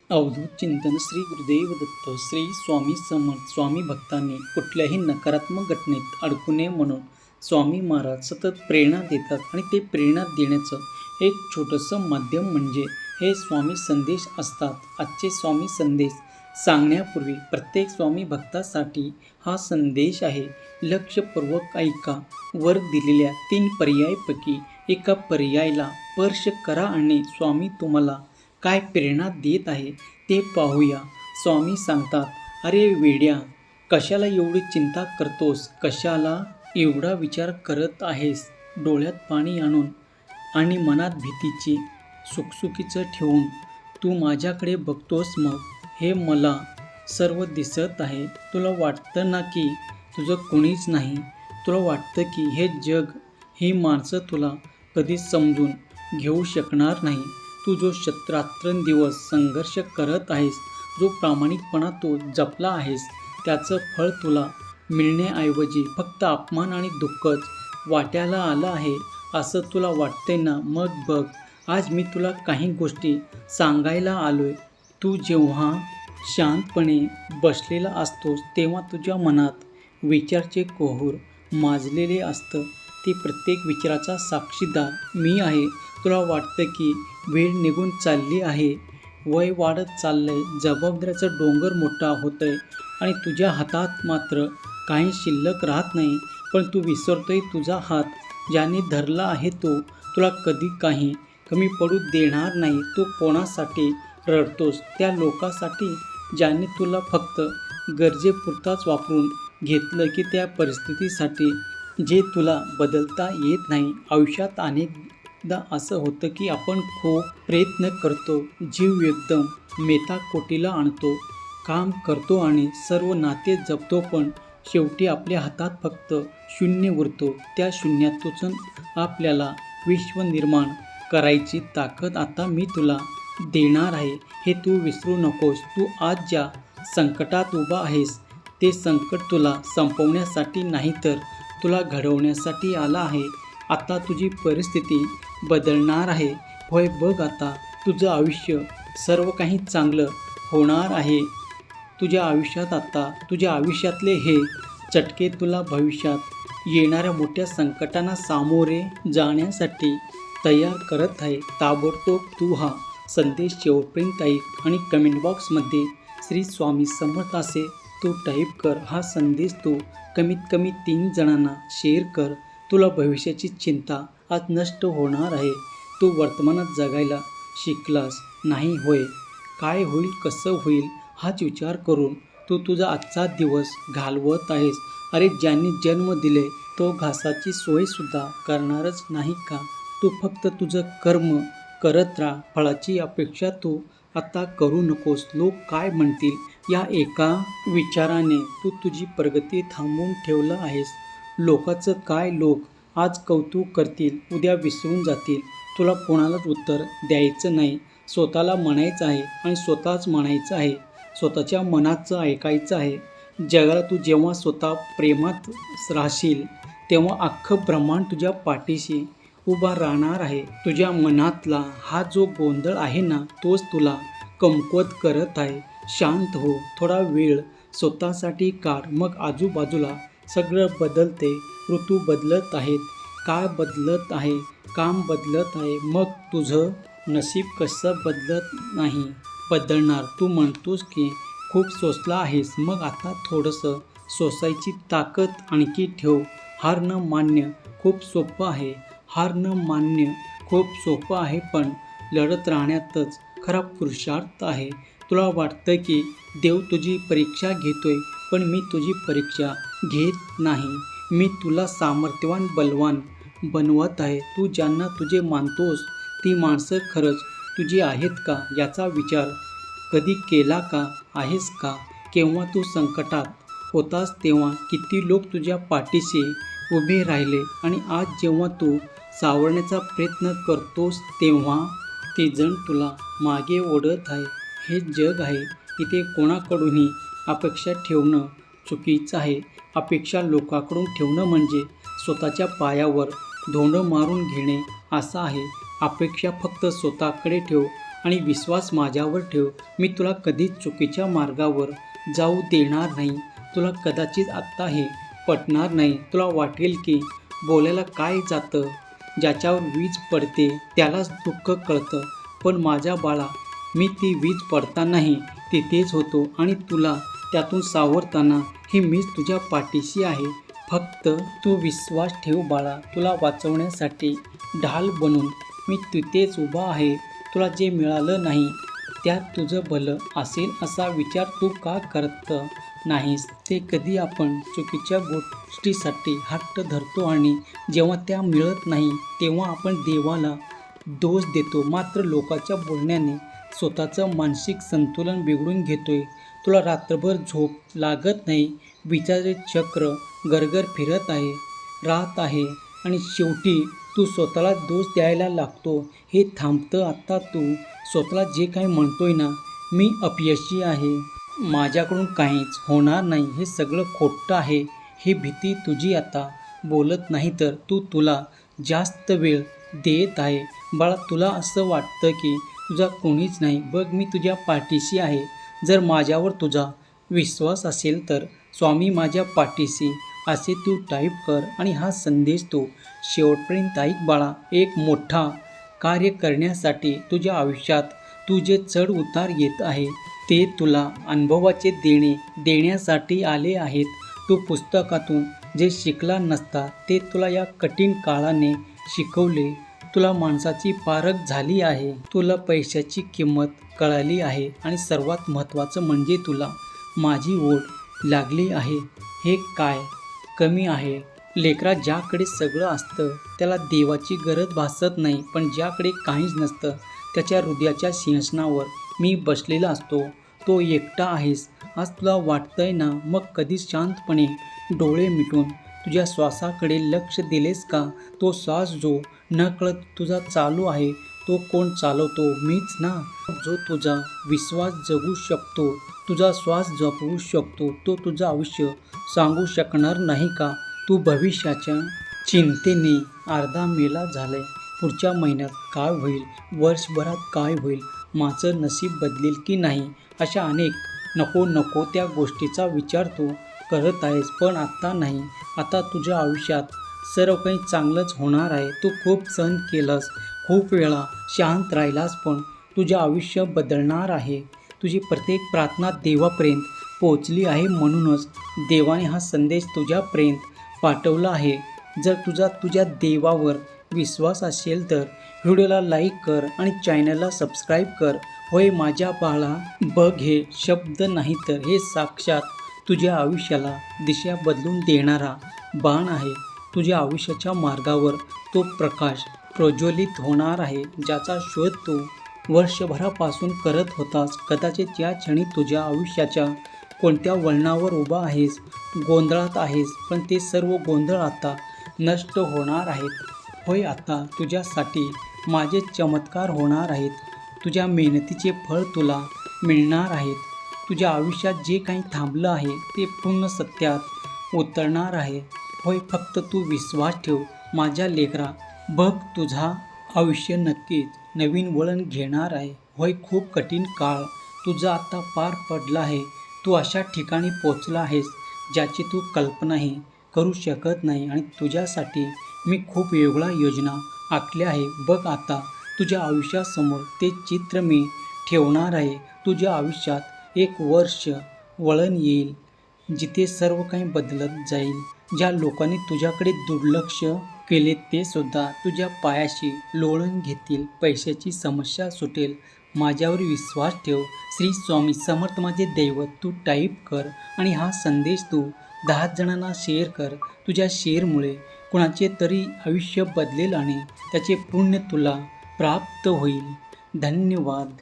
अवधूत चिंतन श्री गुरुदेव दत्त श्री स्वामी समर्थ स्वामी भक्तांनी कुठल्याही नकारात्मक घटनेत अडकू नये म्हणून स्वामी महाराज सतत प्रेरणा देतात आणि ते प्रेरणा देण्याचं एक छोटंसं माध्यम म्हणजे हे स्वामी संदेश असतात. आजचे स्वामी संदेश सांगण्यापूर्वी प्रत्येक स्वामी भक्तासाठी हा संदेश आहे. लक्षपूर्वक ऐका. वर दिलेल्या 3 पर्यायापैकी एका पर्यायाला स्पर्श करा आणि स्वामी तुम्हाला काय प्रेरणा देत आहे ते पाहूया. स्वामी सांगतात, अरे वेड्या, कशाला एवढी चिंता करतोस? कशाला एवढा विचार करत आहेस? डोळ्यात पाणी आणून आणि मनात भीतीची सुकसुकीचं ठेवून तू माझ्याकडे बघतोस. मग हे मला सर्व दिसत आहे. तुला वाटतं ना की तुझं कोणीच नाही. तुला वाटतं की हे जग, ही माणसं तुला कधीच समजून घेऊ शकणार नाही. तू जो रात्रंदिवस संघर्ष करत आहेस, जो प्रामाणिकपणा तू जपला आहेस, त्याचं फळ तुला मिळण्याऐवजी फक्त अपमान आणि दुःखच वाट्याला आलं आहे असं तुला वाटते ना? मग बघ, आज मी तुला काही गोष्टी सांगायला आलोय. तू जेव्हा शांतपणे बसलेला असतोस तेव्हा तुझ्या मनात विचारचे कोहूर माजलेले असतं. ती प्रत्येक विचाराचा साक्षीदार मी आहे. तुला वाटतं की वेळ निघून चालली आहे, वय वाढत चाललंय, जबाबदाऱ्याचं डोंगर मोठा होतंय आणि तुझ्या हातात मात्र काही शिल्लक राहत नाही. पण तू विसरतोय तुझा हात ज्याने धरला आहे तो तुला कधी काही कमी पडू देणार नाही. तू कोणासाठी रडतोस? त्या लोकांसाठी ज्याने तुला फक्त गरजेपुरताच वापरून घेतलं की त्या परिस्थितीसाठी जे तुला बदलता येत नाही? आयुष्यात अनेकदा असं होतं की आपण खूप प्रयत्न करतो, जीव एकदम मेटाकुटीला आणतो, काम करतो आणि सर्व नाते जपतो, पण शेवटी आपल्या हातात फक्त शून्य उरतो. त्या शून्यातून आपल्याला विश्व निर्माण करायची ताकद आता मी तुला देणार आहे, हे तू विसरू नकोस. तू आज ज्या संकटात उभा आहेस ते संकट तुला संपवण्यासाठी नाही तर तुला घडवण्यासाठी आला आहे. आता तुझी परिस्थिती बदलणार आहे. होय, बघ, आता तुझं आयुष्य सर्व काही चांगलं होणार आहे. तुझ्या आयुष्यात आता तुझ्या आयुष्यातले हे चटके तुला भविष्यात येणाऱ्या मोठ्या संकटांना सामोरे जाण्यासाठी तयार करत आहे. ताबडतोब तू हा संदेश शेवटपर्यंत ऐक आणि कमेंट बॉक्समध्ये श्री स्वामी समर्थ असे तू टाईप कर. हा संदेश तू कमीत कमी 3 जणांना शेअर कर. तुला भविष्याची चिंता आज नष्ट होणार आहे. तू वर्तमानात जगायला शिकलास नाही. होय, काय होईल, कसं होईल हाच विचार करून तू तुझा आजचा दिवस घालवत आहेस. अरे, ज्यांनी जन्म दिले तो घासाची सोयसुद्धा करणारच नाही का? तू फक्त तुझं कर्म करत राहा. फळाची अपेक्षा तू आता करू नकोस. लोक काय म्हणतील या एका विचाराने तू तुझी प्रगती थांबवून ठेवलं आहेस. लोकांचं काय? लोक आज कौतुक करतील, उद्या विसरून जातील. तुला कोणालाच उत्तर द्यायचं नाही. स्वतःला म्हणायचं आहे आणि स्वतःच म्हणायचं आहे. स्वतःच्या मनाचं ऐकायचं आहे. जगाला तू जेव्हा स्वतः प्रेमात राहशील तेव्हा अख्खं ब्रह्मांड तुझ्या पाठीशी उभा राहणार आहे. तुझ्या मनातला हा जो गोंधळ आहे ना, तोच तुला कमकुवत करत आहे. शांत हो, थोडा वेळ स्वतःसाठी काढ. मग आजूबाजूला सगळं बदलते. ऋतू बदलत आहेत, काळ बदलत आहे, काम बदलत आहे. मग तुझं नशीब कसं बदलत नाही बदलणार? तू म्हणतोस की खूप सोसला आहेस. मग आता थोडंसं सोसायची ताकद आणखी ठेव. हार न मान्य खूप सोपं आहे. हार न मान्य खूप सोपं आहे, पण लढत राहण्यातच खरा पुरुषार्थ आहे. तुला वाटतं की देव तुझी परीक्षा घेतोय, पण मी तुझी परीक्षा घेत नाही. मी तुला सामर्थ्यवान, बलवान बनवत आहे. तू ज्यांना तुझे मानतोस ती माणसं खरंच तुझी आहेत का याचा विचार कधी केला का? आहेस का? केव्हा तू संकटात होतास तेव्हा किती लोक तुझ्या पाठीशी उभे राहिले आणि आज जेव्हा तू सावरण्याचा प्रयत्न करतोस तेव्हा ते जण तुला मागे ओढत आहे. हे जग आहे, इथे कोणाकडूनही अपेक्षा ठेवणं चुकीचं आहे. अपेक्षा लोकांकडून ठेवणं म्हणजे स्वतःच्या पायावर धोंड मारून घेणे असं आहे. अपेक्षा फक्त स्वतःकडे ठेव आणि विश्वास माझ्यावर ठेव. मी तुला कधीच चुकीच्या मार्गावर जाऊ देणार नाही. तुला कदाचित आत्ता हे पटणार नाही. तुला वाटेल की बोलायला काय जातं, ज्याच्यावर वीज पडते त्यालाच दुःख कळतं. पण माझ्या बाळा, मी ती वीज पडतानाही तिथेच होतो आणि तुला त्यातून सावरताना ही मीच तुझ्या पाठीशी आहे. फक्त तू विश्वास ठेव बाळा. तुला वाचवण्यासाठी ढाल बनून मी तिथेच उभा आहे. तुला जे मिळालं नाही त्यात तुझं भलं असेल असा विचार तू का करत नाहीस? ते कधी आपण चुकीच्या गोष्टीसाठी हट्ट धरतो आणि जेव्हा त्या मिळत नाही तेव्हा आपण देवाला दोष देतो. मात्र लोकांच्या बोलण्याने स्वतःचं मानसिक संतुलन बिघडून घेतोय. तुला रात्रभर झोप लागत नाही. विचाराचे चक्र गरगर फिरत आहे, राहत आहे आणि शेवटी तू स्वतःला दोष द्यायला लागतो. हे थांबतं आता तू स्वतःला जे काही म्हणतोय ना, मी अपयशी आहे, माझ्याकडून काहीच होणार नाही, हे सगळं खोटं आहे. ही भीती तुझी आता बोलत नाही तर तुला जास्त वेळ देत आहे. बाळा, तुला असं वाटतं की तुझा कोणीच नाही. बघ, मी तुझ्या पाठीशी आहे. जर माझ्यावर तुझा विश्वास असेल तर स्वामी माझ्या पाठीशी असे तू टाईप कर आणि हा संदेश तू शेवटपर्यंत ऐक बाळा. एक मोठा कार्य करण्यासाठी तुझ्या आयुष्यात तू जे चढ उतार येत आहे ते तुला अनुभवाचे देण्यासाठी आले आहेत. तू पुस्तकातून जे शिकला नसता ते तुला या कठीण काळाने शिकवले. तुला माणसाची पारख झाली आहे. तुला पैशाची किंमत कळाली आहे आणि सर्वात महत्त्वाचं म्हणजे तुला माझी ओढ लागली आहे. हे काय कमी आहे? लेकरा, ज्याकडे सगळं असतं त्याला देवाची गरज भासत नाही, पण ज्याकडे काहीच नसतं त्याच्या हृदयाच्या सिंहासनावर मी बसलेला असतो. तो एकटा आहेस आज तुला वाटतंय ना? मग कधीच शांतपणे डोळे मिटून तुझ्या श्वासाकडे लक्ष दिलेस का? तो श्वास जो नकळत तुझा चालू आहे तो कोण चालवतो? मीच ना. जो तुझा विश्वास जगू शकतो, तुझा श्वास जपवू शकतो, तो तुझं आयुष्य सांगू शकणार नाही का? तू भविष्याच्या चिंतेने अर्धा मेला झालाय. पुढच्या महिन्यात काय होईल, वर्षभरात काय होईल, माझं नशीब बदलेल की नाही, अशा अनेक नको त्या गोष्टीचा विचार तू करत आहेस. पण आता नाही. आता तुझ्या आयुष्यात सर्व काही चांगलंच होणार आहे. तू खूप सहन केलंस, खूप वेळा शांत राहिलास, पण तुझे आयुष्य बदलणार आहे. तुझी प्रत्येक प्रार्थना देवापर्यंत पोचली आहे. म्हणूनच देवाने हा संदेश तुझ्यापर्यंत पाठवला आहे. जर तुझ्या देवावर विश्वास असेल तर व्हिडिओला लाईक कर आणि चॅनलला सबस्क्राईब कर. होय माझ्या बाळा, बघ, हे शब्द नाही तर हे साक्षात तुझ्या आयुष्याला दिशा बदलून देणारा बाण आहे. तुझ्या आयुष्याच्या मार्गावर तो प्रकाश प्रज्वलित होणार आहे, ज्याचा शोध तू वर्षभरापासून करत होतास. कदाचित या क्षणी तुझ्या आयुष्याच्या कोणत्या वळणावर उभा आहेस, गोंधळात आहेस, पण ते सर्व गोंधळ आता नष्ट होणार आहेत. होय, आता तुझ्यासाठी माझे चमत्कार होणार आहेत. तुझ्या मेहनतीचे फळ तुला मिळणार आहेत. तुझ्या आयुष्यात जे काही थांबलं आहे ते पूर्ण सत्यात उतरणार आहे. होय, फक्त तू विश्वास ठेव माझ्या लेकरा. बघ, तुझा आयुष्य नक्कीच नवीन वळण घेणार आहे. होय, खूप कठीण काळ तुझा आता पार पडला आहे. तू अशा ठिकाणी पोचला आहेस ज्याची तू कल्पनाही करू शकत नाही आणि तुझ्यासाठी मी खूप वेगळा योजना आखल्या आहे. बघ, आता तुझ्या आयुष्यासमोर ते चित्र मी ठेवणार आहे. तुझ्या आयुष्यात एक वर्ष वळण येईल जिथे सर्व काही बदलत जाईल. ज्या लोकांनी तुझ्याकडे दुर्लक्ष केले ते सुद्धा तुझ्या पायाशी लोळण घेतील. पैशाची समस्या सुटेल. माझ्यावर विश्वास ठेव. श्री स्वामी समर्थ माझे दैवत तू टाईप कर आणि हा संदेश तू 10 जणांना शेअर कर. तुझ्या शेअरमुळे कुणाचे तरी आयुष्य बदलेल आणि त्याचे पुण्य तुला प्राप्त होईल. धन्यवाद.